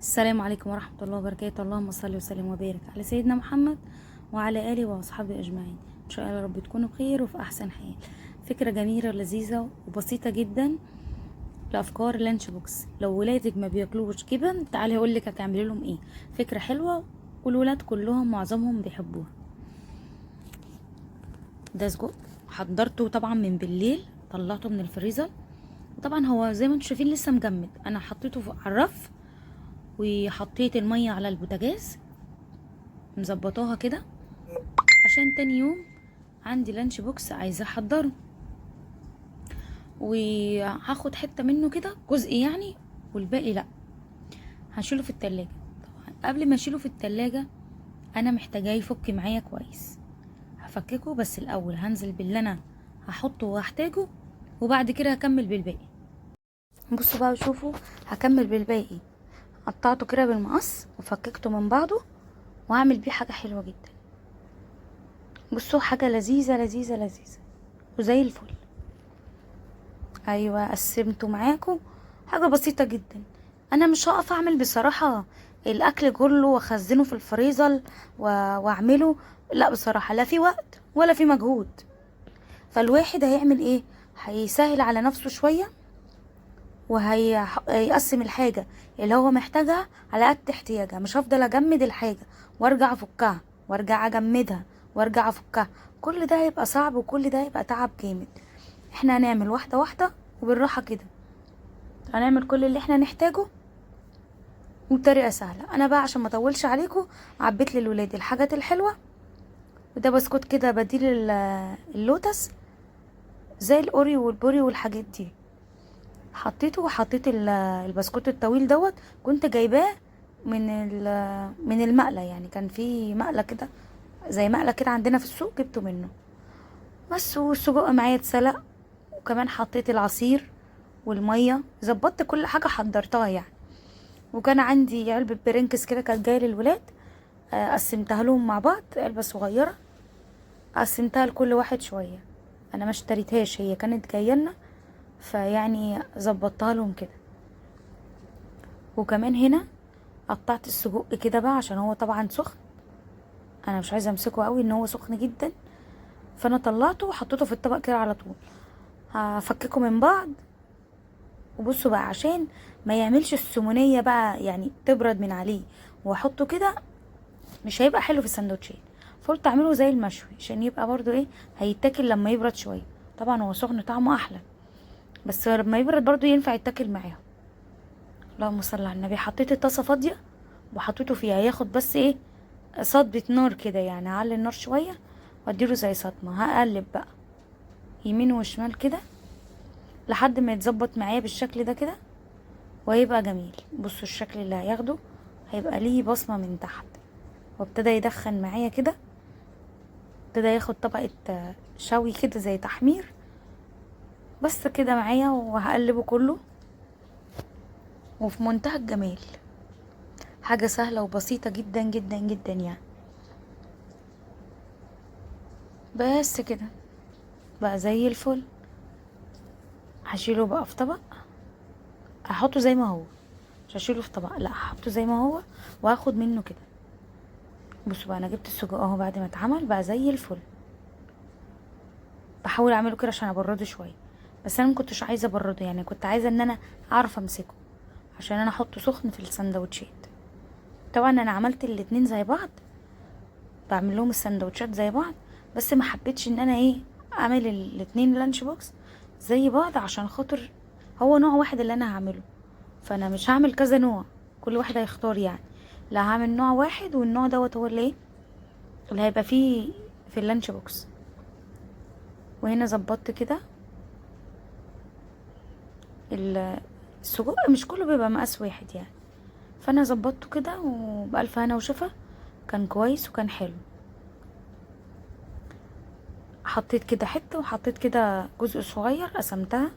السلام عليكم ورحمة الله وبركاته. اللهم صل وسلم وبارك على سيدنا محمد وعلى آله وأصحابه أجمعين. إن شاء الله رب تكونوا بخير وفي أحسن حال. فكرة جميلة ولذيذة وبسيطة جدا لأفكار لانش بوكس. لو ولادك ما بياكلوش جبن، تعالي هقولك هتعملي لهم ايه. فكرة حلوة والولاد كلهم معظمهم بيحبوها. ده سجق حضرته طبعا من بالليل، طلعته من الفريزر، وطبعا هو زي ما انتم شايفين لسه مجمد. انا حطيته على الرف وحطيت المية على البوتاجاز مظبطاها كده عشان تاني يوم عندي لانش بوكس عايزه احضره. وهاخد حته منه كده جزء يعني، والباقي لا هشيله في التلاجة. طبعا قبل ما اشيله في التلاجة انا محتاجاه يفك معايا كويس. هفككه بس الاول هنزل باللي انا هحطه واحتاجه، وبعد كده هكمل بالباقي. بصوا بقى شوفوا، هكمل بالباقي. قطعته كده بالمقص وفككته من بعضه، وهعمل بيه حاجه حلوه جدا. بصوا حاجه لذيذه لذيذه لذيذه وزي الفل. ايوه قسمته معاكم، حاجه بسيطه جدا. انا مش هقف اعمل بصراحه الاكل كله واخزنه في الفريزر واعمله، لا بصراحه لا في وقت ولا في مجهود. فالواحد هيعمل ايه؟ هيسهل على نفسه شويه، وهيقسم الحاجه اللي هو محتاجها على قد احتياجها. مش هفضل اجمد الحاجه وارجع افكها وارجع اجمدها وارجع افكها. كل ده هيبقى صعب وكل ده هيبقى تعب جامد. احنا هنعمل واحده واحده وبالراحه كده. هنعمل كل اللي احنا نحتاجه وبطريقه سهله. انا بقى عشان ما اطولش عليكم عبيت للولاد الحاجات الحلوه. وده بسكوت كده بديل اللوتس زي الاوريو والبوري والحاجات دي. حطيته وحطيت البسكوت الطويل دوت. كنت جايباه من المقله، يعني كان في مقله كده زي مقله كده عندنا في السوق، جبته منه بس. والسجق معايا اتسلق، وكمان حطيت العصير والميه، ظبطت كل حاجه حضرتها يعني. وكان عندي علبه برينكس كده كانت جايه للولاد، قسمتها لهم مع بعض، علبه صغيره قسمتها لكل واحد شويه. انا ما اشتريتهاش، هي كانت جايه لنا، فيعني ظبطتها لهم كده. وكمان هنا قطعت السجق كده بقى عشان هو طبعا سخن، انا مش عايزه امسكه قوي ان هو سخن جدا. فانا طلعته وحطيته في الطبق كده على طول. هفككه من بعض. وبصوا بقى عشان ما يعملش السمونيه بقى يعني تبرد من عليه واحطه كده، مش هيبقى حلو في السندوتشات. فقلت اعمله زي المشوي عشان يبقى برضو ايه، هيتاكل لما يبرد شويه. طبعا هو سخن طعمه احلى، بس لما يبرد برضو ينفع يتاكل معاهم. اللهم صل على النبي. حطيت الطاسه فاضيه وحطيته فيها ياخد بس ايه، صدمه نار كده يعني. هعلي النار شويه واديله زي صدمه. هقلب بقى يمين وشمال كده لحد ما يتظبط معايا بالشكل ده كده، وهيبقى جميل. بصوا الشكل اللي هياخده، هيبقى ليه بصمه من تحت. وابتدى يدخن معايا كده، ابتدى ياخد طبقة شوي كده زي تحمير. بس كده معايا، وهقلبه كله. وفي منتهى الجمال، حاجة سهلة وبسيطة جدا جدا جدا يعني. بس كده بقى زي الفل. هشيله بقى في طبق، هحطه زي ما هو، مش هشيله في طبق، لا هحطه زي ما هو وهاخد منه كده. بصوا بقى انا جبت السجق اهو بعد ما اتعمل بقى زي الفل. بحاول اعمله كده عشان ابرده شويه، بس انا مكنتش عايزه ابرده، يعني كنت عايزه ان انا اعرف امسكه عشان انا احطه سخن في السندوتشات. طبعا انا عملت الاتنين زي بعض، بعمل لهم السندوتشات زي بعض، بس ما حبيتش ان انا ايه، اعمل الاتنين لانش بوكس زي بعض عشان خاطر هو نوع واحد اللي انا هعمله. فانا مش هعمل كذا نوع، كل واحد هيختار يعني. لا هعمل نوع واحد، والنوع دوت هو اللي ايه، اللي هيبقى فيه في اللانش بوكس. وهنا ظبطت كده السجق، مش كله بيبقى مقاس واحد يعني. فانا ظبطته كده وبألف هنا وشفا، كان كويس وكان حلو. حطيت كده حته وحطيت كده جزء صغير قسمتها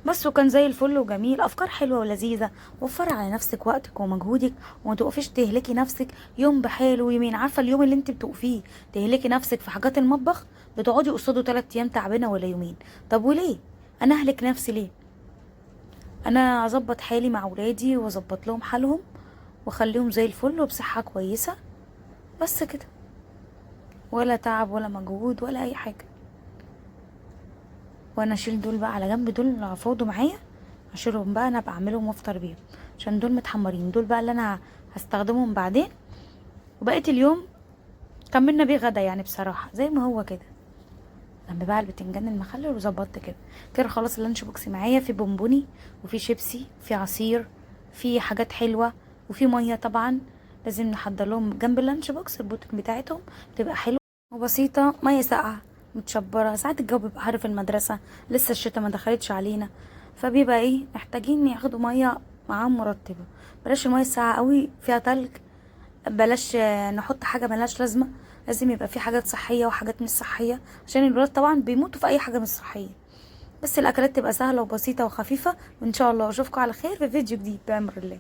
بس، وكان زي الفل وجميل. افكار حلوه ولذيذه، وفري على نفسك وقتك ومجهودك، وما تقفيش تهلكي نفسك يوم بحاله ويومين. عارفه اليوم اللي انت بتقفيه تهلكي نفسك في حاجات المطبخ، بتقعدي قصاده 3 ايام تعبانه ولا يومين. طب وليه انا اهلك نفسي ليه؟ انا اظبط حالي مع ولادي واظبط لهم حالهم واخليهم زي الفل وبصحة كويسة، بس كده. ولا تعب ولا مجهود ولا اي حاجة. وانا اشيل دول بقى على جنب، دول فاضوا معايا اشيلهم بقى، انا بعملهم وافطر بيهم عشان دول متحمرين. دول بقى اللي انا هستخدمهم بعدين، وبقيت اليوم كملنا بيه غدا يعني بصراحة زي ما هو كده. جنب بقى البتنجان المخلل وظبطت كده. كده خلاص اللانش بوكس معايا في بونبوني وفي شيبسي وفي عصير، في حاجات حلوة وفي مية طبعا. لازم نحضر لهم جنب اللانش بوكس البوتك بتاعتهم بتبقى حلوة وبسيطة. مية ساقعة متشبرة، ساعات الجو بيبقى حر في المدرسة، لسه الشتا ما دخلتش علينا، فبيبقى ايه محتاجين ياخدوا مية معاهم مرطبة. بلاش المية الساقعة قوي فيها تلج، بلاش نحط حاجة ملهاش لازمة. لازم يبقى في حاجات صحية وحاجات مش صحية، عشان الولاد طبعا بيموتوا في اي حاجة مش صحية. بس الاكلات تبقى سهلة وبسيطة وخفيفة، وان شاء الله اشوفكم على خير في فيديو جديد بأمر الله.